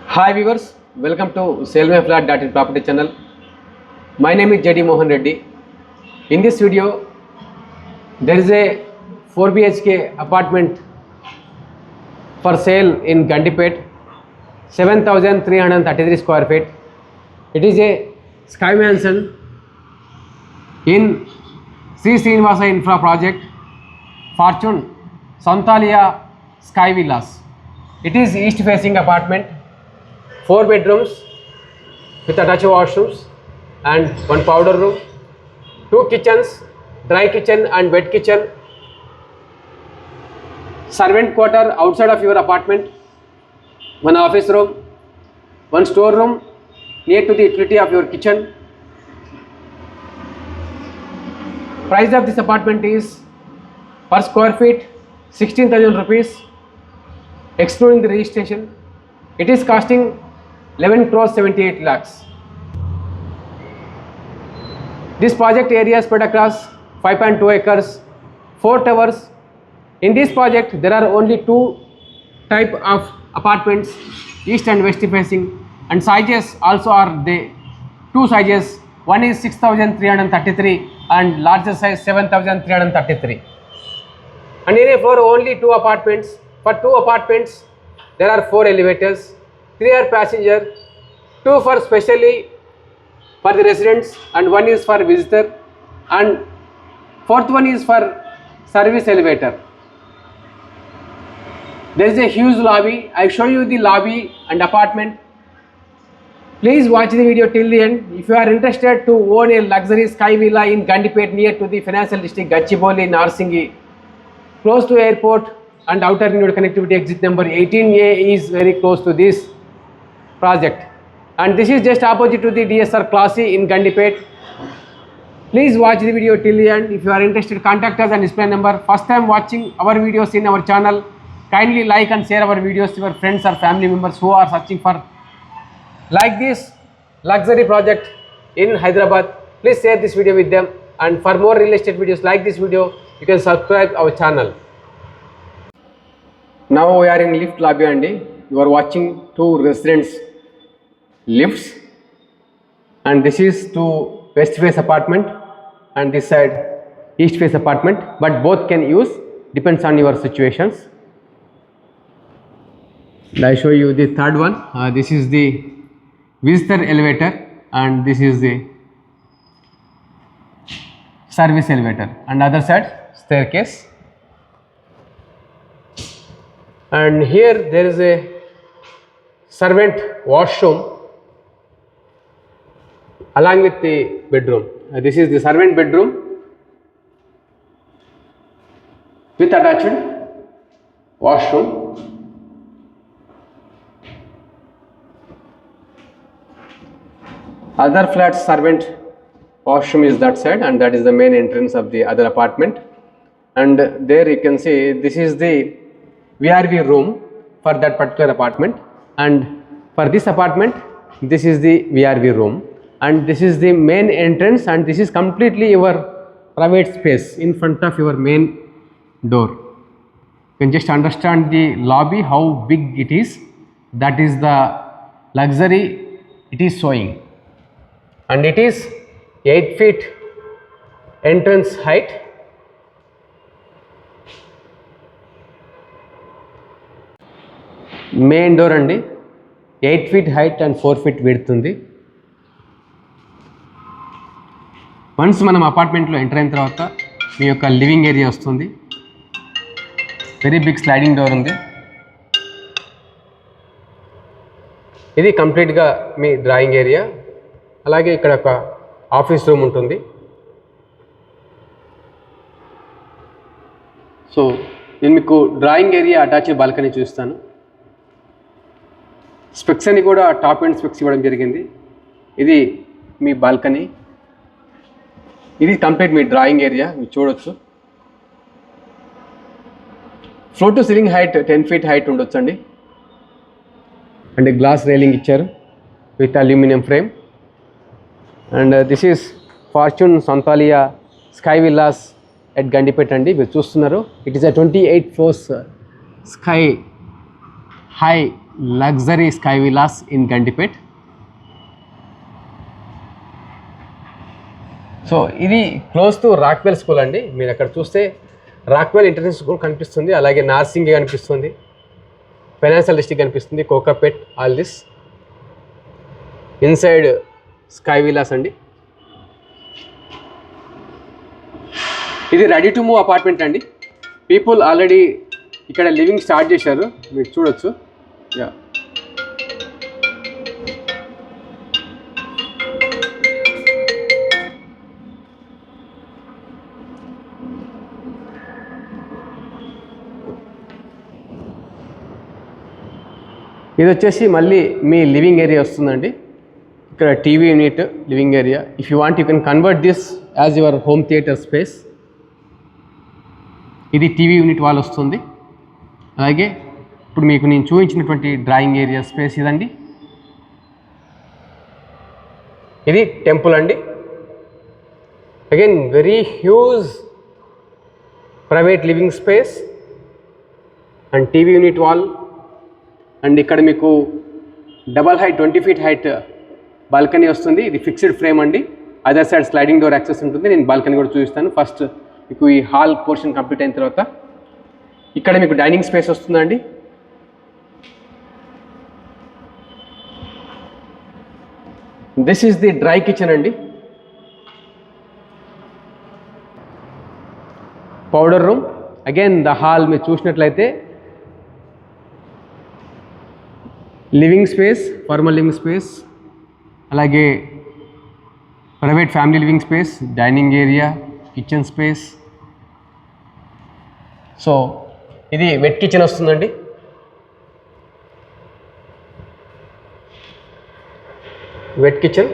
Hi viewers, welcome to SellMyFlat.in property channel. My name is JD Mohan Reddy. In this video, there is a 4 BHK apartment for sale in Gandipet, 7,333 square feet. It is a Sky Mansion in Sri Srinivasa Infra Project, Fortune Santalia Sky Villas. It is east facing apartment, 4 bedrooms with attached washrooms and 1 powder room, 2 kitchens, dry kitchen and wet kitchen, servant quarter outside of your apartment, 1 office room, 1 store room near to the utility of your kitchen. Price of this apartment is per square feet 16,000 rupees excluding the registration. It is costing 11 crores 78 lakhs. This project area spread across 5.2 acres, 4 towers. In this project, there are only 2 type of apartments, east and west facing, and sizes also are the 2 sizes. One is 6,333 and larger size 7,333. And area for only 2 apartments. For 2 apartments, there are 4 elevators, 3 are passenger, 2 for specially for the residents and 1 is for visitor, and 4th one is for service elevator. There is a huge lobby. I show you the lobby and apartment. Please watch the video till the end. If you are interested to own a luxury sky villa in Gandipet near to the financial district Gachibowli, Narsingi, close to airport and outer ring road connectivity, exit number 18A is very close to this project, and this is just opposite to the DSR Classy in Gandipet. Please watch the video till the end. If you are interested, contact us and display number. First time watching our videos in our channel, kindly like and share our videos to your friends or family members who are searching for like this luxury project in Hyderabad. Please share this video with them, and for more real estate videos like this video, you can subscribe our channel. Now we are in lift lobby and you are watching 2 residents lifts, and this is to west face apartment and this side east face apartment, but both can use, depends on your situations. And I show you the 3rd one. This is the visitor elevator and this is the service elevator, and other side staircase. And here there is a servant washroom along with the bedroom. This is the servant bedroom with attached washroom. Other flat servant washroom is that side, and that is the main entrance of the other apartment. And there you can see this is the VRV room for that particular apartment, and for this apartment this is the VRV room, and this is the main entrance, and this is completely your private space in front of your main door. You can just understand the lobby how big it is. That is the luxury it is showing, and it is 8 feet entrance height. Main door అండి, 8 feet height and 4 feet width ఉంది. Once మనం అపార్ట్మెంట్లో enter అయిన తర్వాత మీ యొక్క living area వస్తుంది. Very big sliding door ఉంది. ఇది కంప్లీట్గా మీ డ్రాయింగ్ ఏరియా. అలాగే ఇక్కడ ఒక ఆఫీస్ రూమ్ ఉంటుంది. సో నేను మీకు డ్రాయింగ్ ఏరియా అటాచ్డ్ బాల్కనీ చూస్తాను. స్పెక్స్ అని కూడా టాప్ అండ్ స్పెక్స్ ఇవ్వడం జరిగింది. ఇది మీ బాల్కనీ, ఇది కంప్లీట్ మీ డ్రాయింగ్ ఏరియా మీరు చూడొచ్చు. Floor to ceiling height 10 feet height ఉండొచ్చు అండి. అండ్ గ్లాస్ రైలింగ్ ఇచ్చారు with aluminium frame. And this is fortune సంతాలియా స్కై విల్లాస్ ఎట్ గండిపేట్ అండి. మీరు చూస్తున్నారు, it is a 28 floors sky high luxury sky villas in Gandipet. So ఇది క్లోజ్ టు రాక్వెల్ స్కూల్ అండి. మీరు అక్కడ చూస్తే రాక్వెల్ ఇంటర్నేషనల్ స్కూల్ కనిపిస్తుంది, అలాగే నార్సింగ్ కనిపిస్తుంది, ఫైనాన్షియల్ డిస్ట్రిక్ట్ కనిపిస్తుంది, Kokapet, all this inside sky Vilas అండి. ఇది రెడీ టు మూవ్ అపార్ట్మెంట్ అండి. పీపుల్ ఆల్రెడీ ఇక్కడ లివింగ్ స్టార్ట్ చేశారు, మీరు చూడొచ్చు. యా, ఇది వచ్చేసి మళ్ళీ మీ లివింగ్ ఏరియా వస్తుందండి. ఇక్కడ TV unit, living area. If you want you can convert this as your home theatre space. ఇది టీవీ యూనిట్ వాల్ వస్తుంది. అలాగే ఇప్పుడు మీకు నేను చూపించినటువంటి డ్రాయింగ్ ఏరియా స్పేస్ ఇదండి. ఇది టెంపుల్ అండి. Again very huge private living space and TV unit wall. And ఇక్కడ మీకు double height 20 feet height balcony వస్తుంది. ఇది ఫిక్స్డ్ ఫ్రేమ్ అండి. Other side sliding door access ఉంటుంది. నేను బాల్కనీ కూడా చూపిస్తాను. ఫస్ట్ మీకు ఈ హాల్ పోర్షన్ కంప్లీట్ అయిన తర్వాత ఇక్కడ మీకు డైనింగ్ స్పేస్ వస్తుందండి. This is the dry kitchen అండి. Powder room. Again the hall మీరు చూసినట్లయితే living space, formal living space, అలాగే private family living space, dining area, kitchen space. So ఇది వెట్ కిచెన్ వస్తుందండి. Wet kitchen.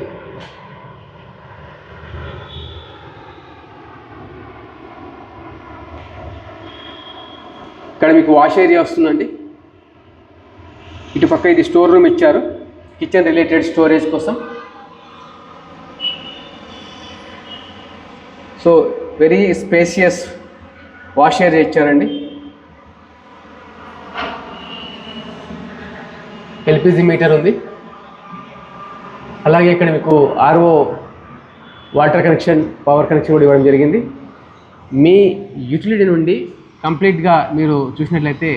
ఇక్కడ మీకు వాష్ ఏరియా వస్తుందండి. ఇటు పక్క ఇది స్టోర్ రూమ్ ఇచ్చారు, కిచెన్ రిలేటెడ్ స్టోరేజ్ కోసం. So very spacious wash area ఇచ్చారండి. ఎల్పిజి మీటర్ ఉంది. అలాగే ఇక్కడ మీకు RO water connection, power connection కూడా ఇవ్వడం జరిగింది. మీ యూటిలిటీ నుండి కంప్లీట్గా మీరు చూసినట్లయితే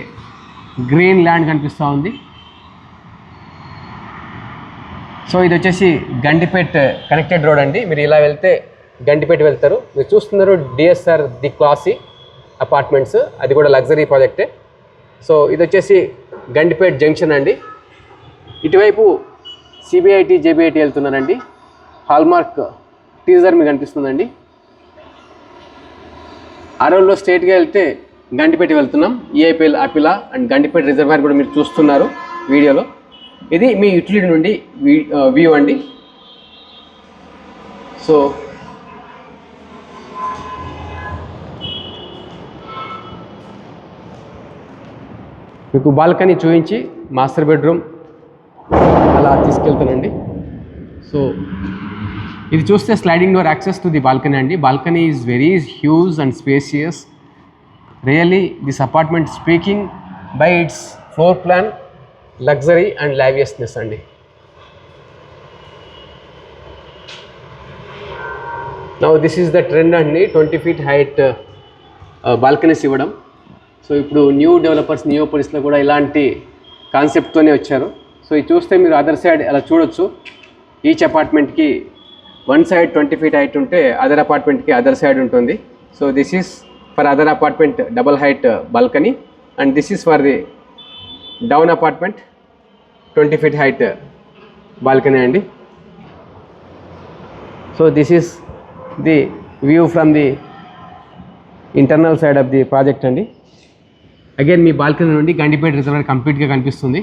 గ్రీన్ ల్యాండ్ కనిపిస్తూ ఉంది. సో ఇది వచ్చేసి గండిపేట్ కనెక్టెడ్ రోడ్ అండి. మీరు ఇలా వెళ్తే గండిపేట వెళ్తారు. మీరు చూస్తున్నారు డిఎస్ఆర్ ది క్లాసీ అపార్ట్మెంట్స్, అది కూడా లగ్జరీ ప్రాజెక్టే. సో ఇది వచ్చేసి గండిపేట్ జంక్షన్ అండి. ఇటువైపు సిబిఐటి, జేబిఐటి వెళ్తున్నారండి. హాల్మార్క్ టీజర్ మీకు కనిపిస్తుందండి. అరౌండ్లో స్ట్రేట్గా వెళ్తే గండిపేట వెళ్తున్నాం. ఈఐపిఎల్ అపిలా అండ్ గండిపేట రిజర్వాయర్ కూడా మీరు చూస్తున్నారు వీడియోలో. ఇది మీ యూటిలిటీ నుండి వ్యూ అండి. సో మీకు బాల్కనీ చూపించి మాస్టర్ బెడ్రూమ్ అలా తీసుకెళ్తానండి. సో ఇది చూస్తే sliding door access to the balcony అండి. Balcony is very huge and spacious. Really this apartment speaking by its floor plan, luxury and lavishness అండి. Now this is the trend అండి, 20 feet height balconies ఇవ్వడం. So ఇప్పుడు new developers, నియోపోలిస్లో కూడా ఇలాంటి కాన్సెప్ట్తోనే వచ్చారు. So ఇది చూస్తే మీరు అదర్ సైడ్ అలా చూడొచ్చు. ఈచ్ అపార్ట్మెంట్కి వన్ సైడ్ 20 feet హైట్ ఉంటే అదర్ అపార్ట్మెంట్కి అదర్ సైడ్ ఉంటుంది. So this is for other apartment double height balcony and this is for the down apartment 20 feet height balcony అండి. So this is the view from the internal side of the project అండి. Again మీ balcony నుండి Gandipet reservoir కంప్లీట్గా కనిపిస్తుంది.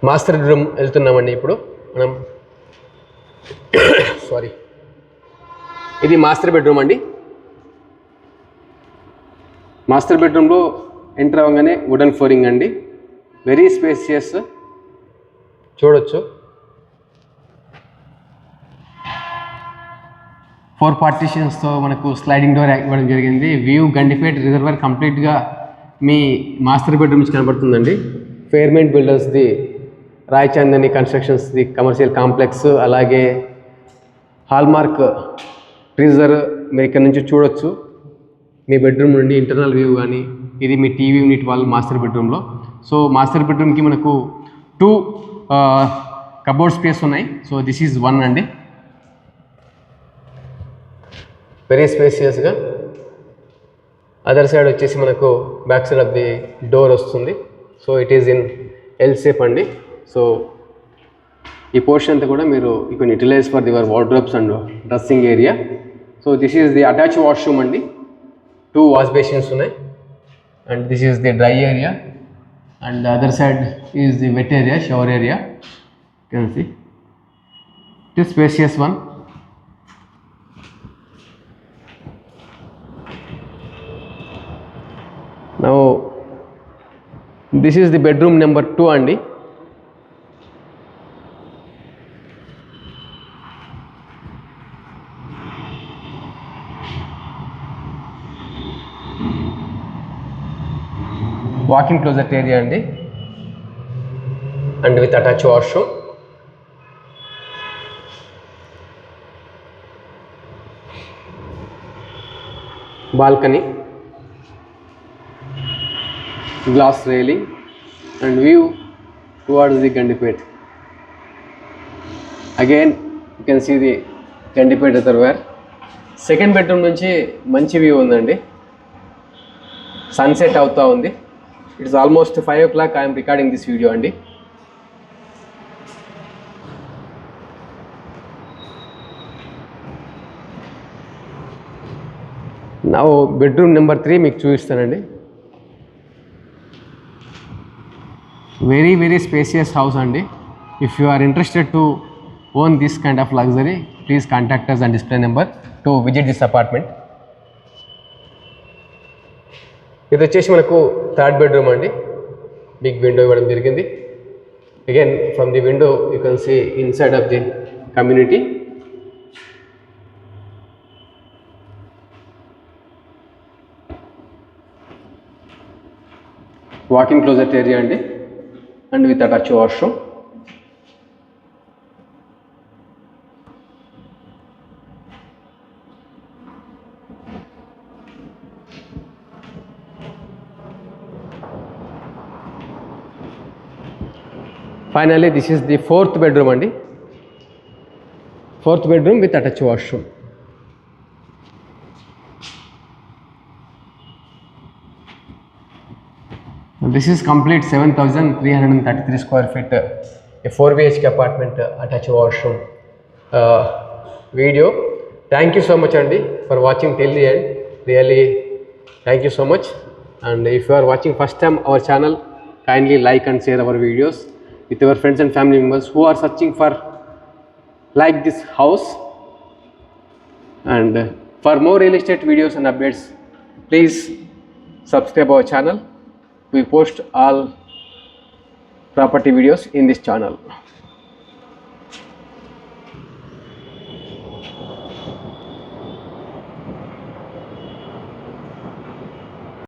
Master bedroom వెళ్తున్నామండి ఇప్పుడు మనం. Sorry, ఇది మాస్టర్ బెడ్రూమ్ అండి. మాస్టర్ బెడ్రూమ్లో ఎంటర్ అవ్వగానే వుడెన్ ఫ్లోరింగ్ అండి. వెరీ స్పేసియస్ చూడొచ్చు. 4 పార్టీషన్స్తో మనకు స్లైడింగ్ డోర్ ఇవ్వడం జరిగింది. వ్యూ గండిపేట్ రిజర్వర్ కంప్లీట్గా మీ మాస్టర్ బెడ్రూమ్ నుంచి కనబడుతుందండి. ఫెయిర్మెంట్ బిల్డర్స్ది, రాయ్ చందని కన్స్ట్రక్షన్స్ది కమర్షియల్ కాంప్లెక్స్, అలాగే హాల్మార్క్ ఫ్రీజర్ మీరు ఇక్కడ నుంచి చూడొచ్చు. మీ బెడ్రూమ్ నుండి ఇంటర్నల్ వ్యూ కానీ, ఇది మీ టీవీ యూనిట్ వాళ్ళ మాస్టర్ బెడ్రూమ్లో. సో మాస్టర్ బెడ్రూమ్కి మనకు 2 కబోర్డ్ స్పేస్ ఉన్నాయి. సో దిస్ ఈజ్ 1 అండి, వెరీ స్పేసియస్గా. అదర్ సైడ్ వచ్చేసి మనకు back side of the door వస్తుంది. So it is in L shape అండి. సో ఈ పోర్షన్ అంతా కూడా మీరు you can utilize for your wardrobes and dressing area. So this is the attach washroom అండి. 2 వాష్ బేసిన్స్ ఉన్నాయి. And this is the dry area and the other side is the wet area, shower area. You can see it is spacious one. Now this is the bedroom number 2 అండి. Walking closet area అండి, and with attach washroom. Balcony, glass railing and view towards the Gandipet. Again you can see the Gandipet reservoir. Second bedroom నుంచి మంచి view ఉందండి. Sunset అవుతా ఉంది. It's almost 5 o'clock I'm recording this video అండి. నా bedroom number 3 మీకు చూపిస్తానండి. very spacious house అండి. If you are interested to own this kind of luxury, please contact us on display number to visit this apartment. ఇది వచ్చేసి మనకు 3rd bedroom అండి. Big window ఇవ్వడం జరిగింది. Again from the window you can see inside of the community. Walking closet area అండి, and with attached washroom. Finally this is the 4th bedroom అండి. 4th bedroom with attached washroom. This is complete 7,333 square feet, a 4 BHK apartment, attached washroom video. Thank you so much Andy for watching till the end. Really thank you so much. And if you are watching first time our channel, kindly like and share our videos with your friends and family members who are searching for like this house. And for more real estate videos and updates, please subscribe our channel. We post all property videos in this channel.